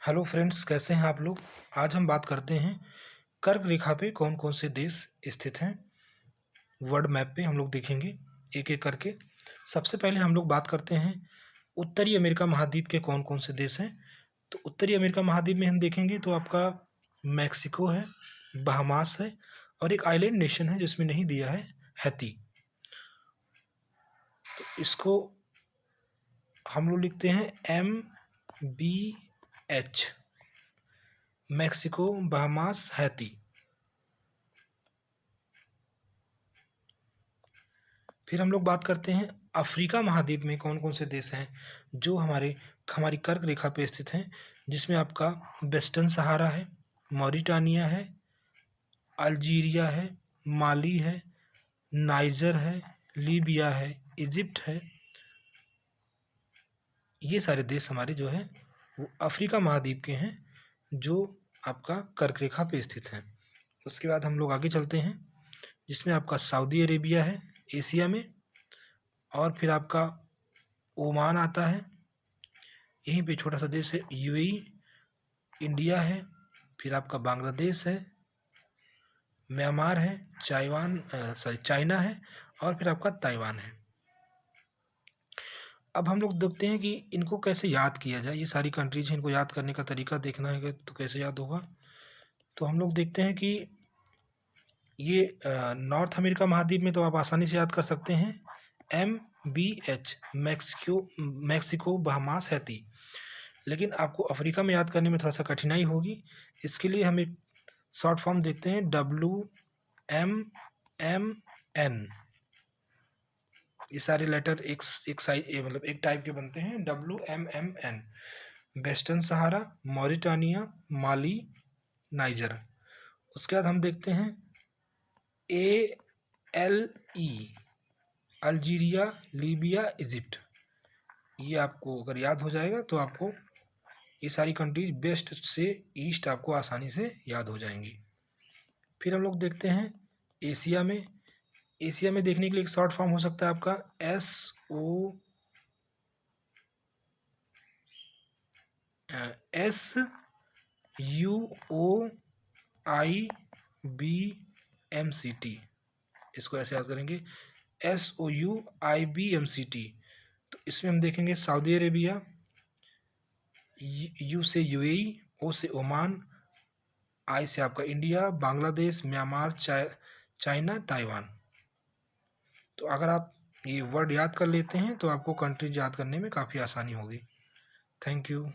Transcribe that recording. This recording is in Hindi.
हेलो फ्रेंड्स, कैसे हैं आप लोग। आज हम बात करते हैं कर्क रेखा पे कौन कौन से देश स्थित हैं। वर्ल्ड मैप पे हम लोग देखेंगे एक एक करके। सबसे पहले हम लोग बात करते हैं उत्तरी अमेरिका महाद्वीप के कौन कौन से देश हैं। तो उत्तरी अमेरिका महाद्वीप में हम देखेंगे तो आपका मैक्सिको है, बहामास है और एक आइलैंड नेशन है जिसमें नहीं दिया है, हैती। तो इसको हम लोग लिखते हैं MBH, मैक्सिको, बहामास, हैती। फिर हम लोग बात करते हैं अफ्रीका महाद्वीप में कौन कौन से देश हैं जो हमारी कर्क रेखा पे स्थित हैं, जिसमें आपका वेस्टर्न सहारा है, मॉरिटानिया है, अल्जीरिया है, माली है, नाइजर है, लीबिया है, इजिप्ट है। ये सारे देश हमारे जो हैं वो अफ्रीका महाद्वीप के हैं जो आपका कर्क रेखा पे स्थित हैं। उसके बाद हम लोग आगे चलते हैं जिसमें आपका सऊदी अरेबिया है एशिया में, और फिर आपका ओमान आता है, यहीं पे छोटा सा देश है यूएई, इंडिया है, फिर आपका बांग्लादेश है, म्यांमार है, चाइना है, और फिर आपका ताइवान है। अब हम लोग देखते हैं कि इनको कैसे याद किया जाए। ये सारी कंट्रीज हैं, इनको याद करने का तरीका देखना है तो कैसे याद होगा। तो हम लोग देखते हैं कि ये नॉर्थ अमेरिका महाद्वीप में तो आप आसानी से याद कर सकते हैं, MBH, मैक्सिको, बहामास, हैती। लेकिन आपको अफ्रीका में याद करने में थोड़ा सा कठिनाई होगी। इसके लिए हम एक शॉर्ट फॉर्म देखते हैं, WMMN। ये सारे लेटर एक साइज मतलब एक टाइप के बनते हैं, WMMN। वेस्टर्न सहारा, मॉरिटानिया, माली, नाइजर। उसके बाद हम देखते हैं ALE, अल्जीरिया, लीबिया, इजिप्ट। ये आपको अगर याद हो जाएगा तो आपको ये सारी कंट्रीज वेस्ट से ईस्ट आपको आसानी से याद हो जाएंगी। फिर हम लोग देखते हैं एशिया में। एशिया में देखने के लिए एक शॉर्ट फॉर्म हो सकता है आपका SOUIBMCT। इसको ऐसे याद करेंगे, SOUIBMCT। तो इसमें हम देखेंगे सऊदी अरेबिया, यू से यूएई, ओ से ओमान, आई से आपका India, Bangladesh, Myanmar, China, Taiwan. तो अगर आप ये वर्ड याद कर लेते हैं तो आपको कंट्रीज याद करने में काफ़ी आसानी होगी। Thank you.